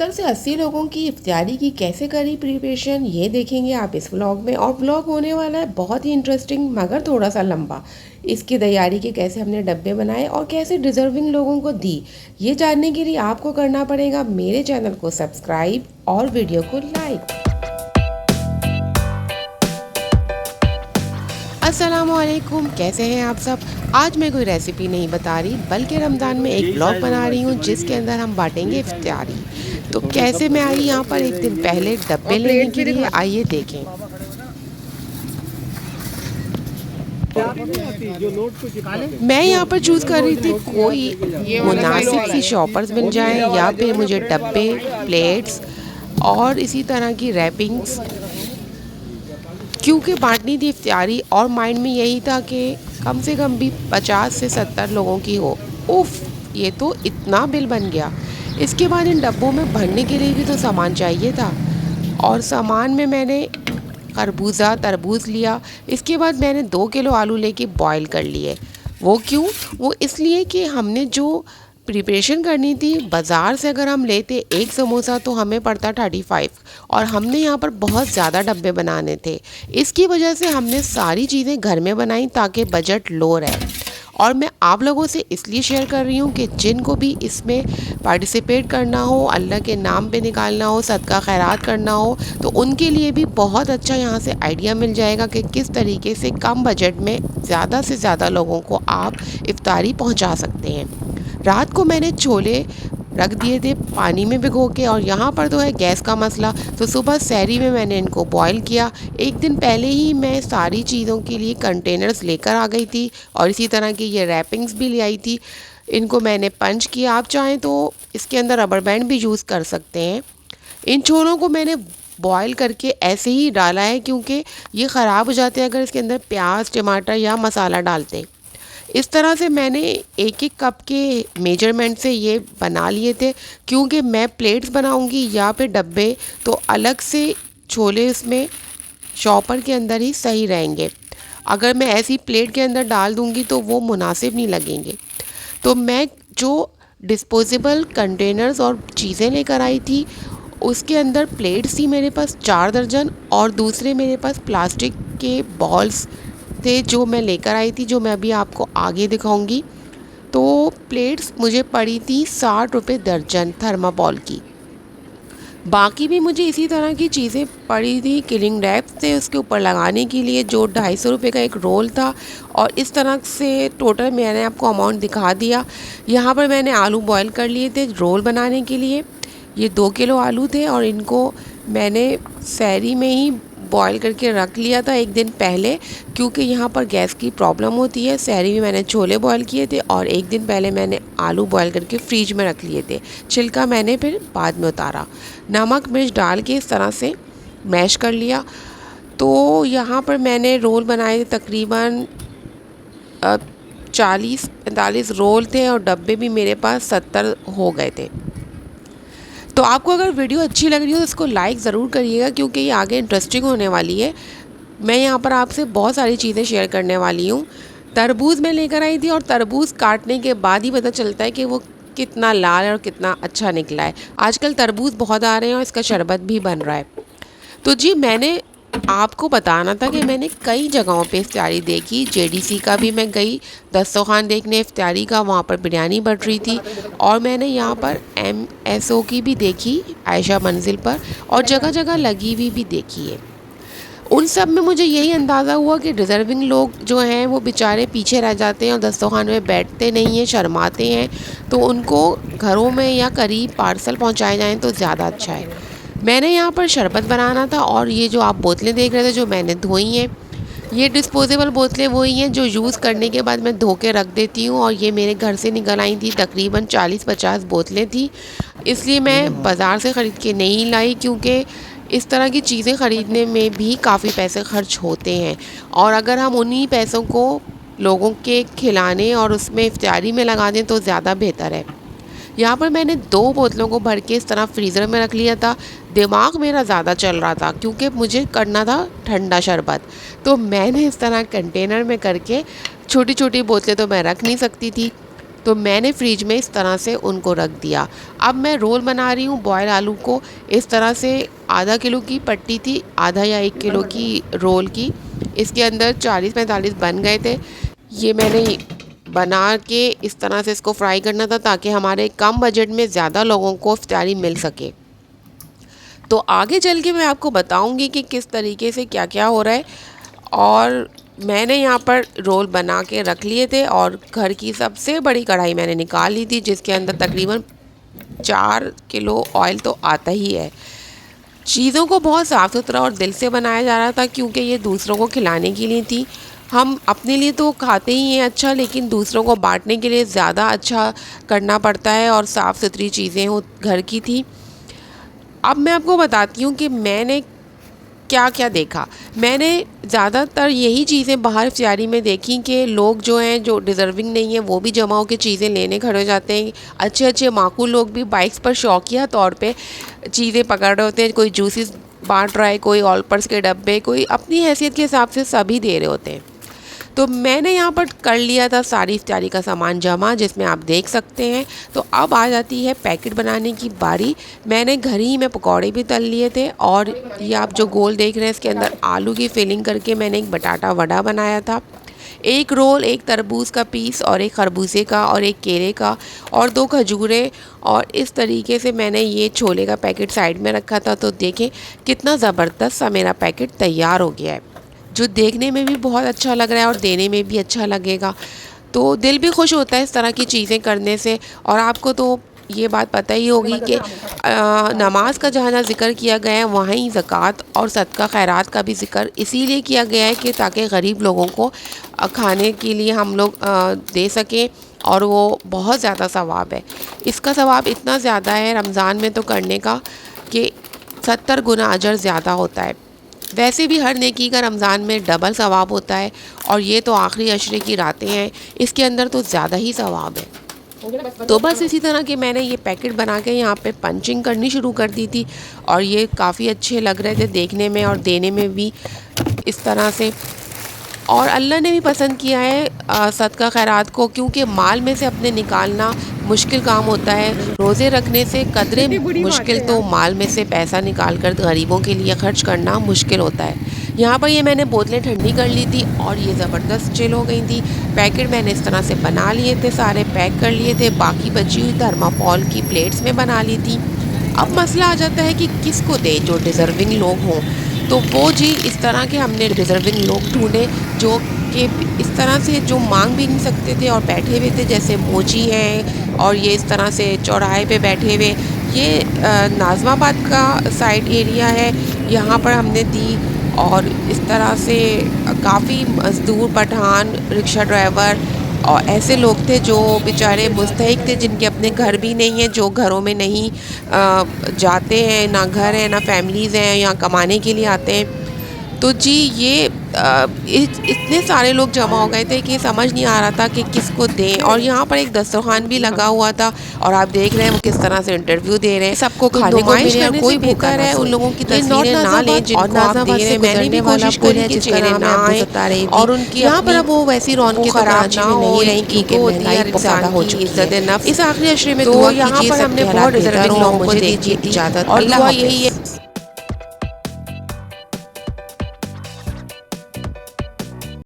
70 से 80 लोगों की इफ्तारी की कैसे करी प्रिपरेशन, ये देखेंगे आप इस व्लॉग में। और व्लॉग होने वाला है बहुत ही इंटरेस्टिंग मगर थोड़ा सा लंबा। इसकी तैयारी के कैसे हमने डब्बे बनाए और कैसे डिज़र्विंग लोगों को दी, ये जानने के लिए आपको करना पड़ेगा मेरे चैनल को सब्सक्राइब और वीडियो को लाइक। अस्सलामुअलैकुम, कैसे हैं आप सब। आज मैं कोई रेसिपी नहीं बता रही बल्कि रमज़ान में एक ब्लॉग बना रही हूँ जिसके अंदर हम बांटेंगे इफ्तारी। तो कैसे मैं आई यहाँ पर एक दिन पहले डब्बे लेने के लिए, आइए देखें। मैं यहाँ पर चूज़ कर रही थी कोई मुनासिब सी शॉपर्स मिल जाए या फिर मुझे डब्बे, प्लेट्स और इसी तरह की रैपिंग्स, क्योंकि बांटनी थी इफ्तारी और माइंड में यही था कि कम से कम भी 50 से 70 लोगों की हो। उफ़, ये तो इतना बिल बन गया। इसके बाद इन डब्बों में भरने के लिए भी तो सामान चाहिए था और सामान में मैंने खरबूजा तरबूज लिया। इसके बाद मैंने 2 किलो आलू लेके बॉईल कर लिए। वो क्यों? वो इसलिए कि हमने जो प्रिपरेशन करनी थी, बाज़ार से अगर हम लेते एक समोसा तो हमें पड़ता 35 और हमने यहाँ पर बहुत ज़्यादा डब्बे बनाने थे। इसकी वजह से हमने सारी चीज़ें घर में बनाई ताकि बजट लो रहे। और मैं आप लोगों से इसलिए शेयर कर रही हूँ कि जिनको भी इसमें पार्टिसिपेट करना हो, अल्लाह के नाम पे निकालना हो, सदका खैरात करना हो, तो उनके लिए भी बहुत अच्छा यहाँ से आइडिया मिल जाएगा कि किस तरीके से कम बजट में ज़्यादा से ज़्यादा लोगों को आप इफ्तारी पहुँचा सकते हैं। रात को मैंने छोले रख दिए थे पानी में भिगो के, और यहाँ पर तो है गैस का मसला, तो सुबह सहरी में मैंने इनको बॉईल किया। एक दिन पहले ही मैं सारी चीज़ों के लिए कंटेनर्स लेकर आ गई थी और इसी तरह की ये रैपिंग्स भी ले आई थी। इनको मैंने पंच किया, आप चाहें तो इसके अंदर रबर बैंड भी यूज़ कर सकते हैं। इन छोलों को मैंने बॉईल करके ऐसे ही डाला है क्योंकि ये ख़राब हो जाते हैं अगर इसके अंदर प्याज, टमाटर या मसाला डालते हैं। इस तरह से मैंने एक एक कप के मेजरमेंट से ये बना लिए थे, क्योंकि मैं प्लेट्स बनाऊंगी या फिर डब्बे तो अलग से छोले इसमें शॉपर के अंदर ही सही रहेंगे। अगर मैं ऐसी प्लेट के अंदर डाल दूंगी तो वो मुनासिब नहीं लगेंगे। तो मैं जो डिस्पोजेबल कंटेनर्स और चीज़ें लेकर आई थी उसके अंदर प्लेट्स थी मेरे पास 4 दर्जन और दूसरे मेरे पास प्लास्टिक के बॉल्स थे जो मैं लेकर आई थी, जो मैं अभी आपको आगे दिखाऊंगी। तो प्लेट्स मुझे पड़ी थी 60 रुपये दर्जन थर्माकोल की। बाकी भी मुझे इसी तरह की चीज़ें पड़ी थी। किलिंग रैप्स थे उसके ऊपर लगाने के लिए जो 250 रुपये का एक रोल था, और इस तरह से टोटल मैंने आपको अमाउंट दिखा दिया। यहाँ पर मैंने आलू बॉईल कर लिए थे रोल बनाने के लिए। ये 2 किलो आलू थे और इनको मैंने सहरी में ही बॉईल करके रख लिया था एक दिन पहले, क्योंकि यहाँ पर गैस की प्रॉब्लम होती है। सहरी में मैंने छोले बॉईल किए थे और एक दिन पहले मैंने आलू बॉईल करके फ्रीज में रख लिए थे। छिलका मैंने फिर बाद में उतारा। नमक मिर्च डाल के इस तरह से मैश कर लिया। तो यहाँ पर मैंने रोल बनाए थे, तकरीबन 40-45 रोल थे और डब्बे भी मेरे पास 70 हो गए थे। तो आपको अगर वीडियो अच्छी लग रही हो तो इसको लाइक ज़रूर करिएगा, क्योंकि ये आगे इंटरेस्टिंग होने वाली है। मैं यहाँ पर आपसे बहुत सारी चीज़ें शेयर करने वाली हूँ। तरबूज़ मैं लेकर आई थी और तरबूज़ काटने के बाद ही पता चलता है कि वो कितना लाल और कितना अच्छा निकला है। आजकल तरबूज़ बहुत आ रहे हैं और इसका शरबत भी बन रहा है। तो जी, मैंने आपको बताना था कि मैंने कई जगहों पे इफ्तारी देखी। जेडीसी का भी मैं गई दस्तरखान देखने इफ्तारी का, वहाँ पर बिरयानी बट रही थी। और मैंने यहाँ पर MSO की भी देखी आयशा मंजिल पर, और जगह जगह लगी हुई भी देखी है। उन सब में मुझे यही अंदाज़ा हुआ कि डिज़र्विंग लोग जो हैं वो बेचारे पीछे रह जाते हैं और दस्तरखान में बैठते नहीं हैं, शर्माते हैं। तो उनको घरों में या करीब पार्सल पहुँचाए जाएँ तो ज़्यादा अच्छा है। मैंने यहाँ पर शरबत बनाना था, और ये जो आप बोतलें देख रहे थे जो मैंने धोई हैं, ये डिस्पोजेबल बोतलें वही हैं जो यूज़ करने के बाद मैं धो के रख देती हूँ। और ये मेरे घर से निकल आई थी, तकरीबन 40-50 बोतलें थी, इसलिए मैं बाज़ार से ख़रीद के नहीं लाई, क्योंकि इस तरह की चीज़ें ख़रीदने में भी काफ़ी पैसे खर्च होते हैं। और अगर हम उन्हीं पैसों को लोगों के खिलाने और उसमें इफ्तारी में लगा दें तो ज़्यादा बेहतर है। यहाँ पर मैंने 2 बोतलों को भर के इस तरह फ्रीज़र में रख लिया था। दिमाग मेरा ज़्यादा चल रहा था क्योंकि मुझे करना था ठंडा शरबत। तो मैंने इस तरह कंटेनर में करके, छोटी छोटी बोतलें तो मैं रख नहीं सकती थी, तो मैंने फ्रिज में इस तरह से उनको रख दिया। अब मैं रोल बना रही हूँ बॉयल आलू को। इस तरह से आधा किलो की पट्टी थी, आधा या 1 किलो की रोल की। इसके अंदर 40-45 बन गए थे। ये मैंने बना के इस तरह से इसको फ्राई करना था ताकि हमारे कम बजट में ज़्यादा लोगों को इफ्तारी मिल सके। तो आगे चल के मैं आपको बताऊंगी कि किस तरीके से क्या क्या हो रहा है। और मैंने यहाँ पर रोल बना के रख लिए थे और घर की सबसे बड़ी कढ़ाई मैंने निकाल ली थी, जिसके अंदर तकरीबन 4 किलो ऑयल तो आता ही है। चीज़ों को बहुत साफ़ सुथरा और दिल से बनाया जा रहा था, क्योंकि ये दूसरों को खिलाने के लिए थी। हम अपने लिए तो खाते ही हैं अच्छा, लेकिन दूसरों को बांटने के लिए ज़्यादा अच्छा करना पड़ता है और साफ़ सुथरी चीज़ें हो घर की थी। अब मैं आपको बताती हूँ कि मैंने क्या क्या देखा। मैंने ज़्यादातर यही चीज़ें बाहर इफ्तारी में देखी कि लोग जो हैं, जो डिज़र्विंग नहीं है, वो भी जमा होकर चीज़ें लेने खड़े हो जाते हैं। अच्छे अच्छे माकूल लोग भी बाइक्स पर शौकिया तौर पे चीज़ें पकड़ रहे होते हैं। कोई जूसेस बांट रहा है, कोई ऑलपर्स के डब्बे, कोई अपनी हैसियत के हिसाब से सभी दे रहे होते हैं। तो मैंने यहाँ पर कर लिया था सारी इफ्तारी का सामान जमा, जिसमें आप देख सकते हैं। तो अब आ जाती है पैकेट बनाने की बारी। मैंने घर ही में पकौड़े भी तल लिए थे, और ये आप जो गोल देख रहे हैं इसके अंदर आलू की फिलिंग करके मैंने एक बटाटा वड़ा बनाया था। एक रोल, एक तरबूज का पीस और एक खरबूजे का और एक केले का और 2 खजूरें, और इस तरीके से मैंने ये छोले का पैकेट साइड में रखा था। तो देखें कितना ज़बरदस्त सा मेरा पैकेट तैयार हो गया है, जो देखने में भी बहुत अच्छा लग रहा है और देने में भी अच्छा लगेगा। तो दिल भी खुश होता है इस तरह की चीज़ें करने से। और आपको तो ये बात पता ही होगी कि नमाज का जहाँ ज़िक्र किया गया है, वहीं ज़कात और सदका खैरात का भी ज़िक्र इसीलिए किया गया है कि ताकि गरीब लोगों को खाने के लिए हम लोग दे सकें, और वो बहुत ज़्यादा सवाब है। इसका सवाब इतना ज़्यादा है रमज़ान में तो करने का कि 70 गुना अजर ज़्यादा होता है। वैसे भी हर नेकी का रमज़ान में डबल सवाब होता है, और ये तो आखिरी अशरे की रातें हैं, इसके अंदर तो ज़्यादा ही सवाब है। तो बस इसी तरह के मैंने ये पैकेट बना के यहाँ पे पंचिंग करनी शुरू कर दी थी, और ये काफ़ी अच्छे लग रहे थे देखने में और देने में भी इस तरह से। और अल्लाह ने भी पसंद किया है सदका खैरात को, क्योंकि माल में से अपने निकालना मुश्किल काम होता है। रोज़े रखने से कदरे मुश्किल, तो माल में से पैसा निकाल कर गरीबों के लिए ख़र्च करना मुश्किल होता है। यहाँ पर ये मैंने बोतलें ठंडी कर ली थी और ये ज़बरदस्त चिल हो गई थी। पैकेट मैंने इस तरह से बना लिए थे, सारे पैक कर लिए थे। बाकी बची हुई थर्माकोल की प्लेट्स में बना ली थी। अब मसला आ जाता है कि किसको दें, जो डिज़र्विंग लोग हों। तो वो जी इस तरह के हमने डिज़र्विंग लोग ढूंढे, जो कि इस तरह से जो मांग भी नहीं सकते थे और बैठे हुए थे, जैसे मोची हैं और ये इस तरह से चौराहे पे बैठे हुए। ये नाज़माबाद का साइड एरिया है, यहाँ पर हमने दी। और इस तरह से काफ़ी मज़दूर, पठान, रिक्शा ड्राइवर और ऐसे लोग थे जो बेचारे मुस्तहिक थे, जिनके अपने घर भी नहीं हैं, जो घरों में नहीं जाते हैं, ना घर है ना फैमिलीज़ हैं, यहाँ कमाने के लिए आते हैं। तो जी ये इतने सारे लोग जमा हो गए थे कि समझ नहीं आ रहा था कि किसको दें। और यहाँ पर एक दस्तरखान भी लगा हुआ था, और आप देख रहे हैं वो किस तरह से इंटरव्यू दे रहे हैं सबको खाने को मिले। कोई भूखा है, उन लोगों की तस्वीरें ना लें जिनको आप दे रहे हैं। मैंने भी कोशिश करी कि चेहरे ना आए, और उनकी यहाँ पर अब वो वैसी रौनक खराब ना हो रही, क्योंकि महंगाई ज़्यादा हो चुकी है। इस आखिरी अशरे में तो यहाँ पर हमने बहुत डिज़र्विंग लोगों को देखी इजाज़त। अल्लाह यही है।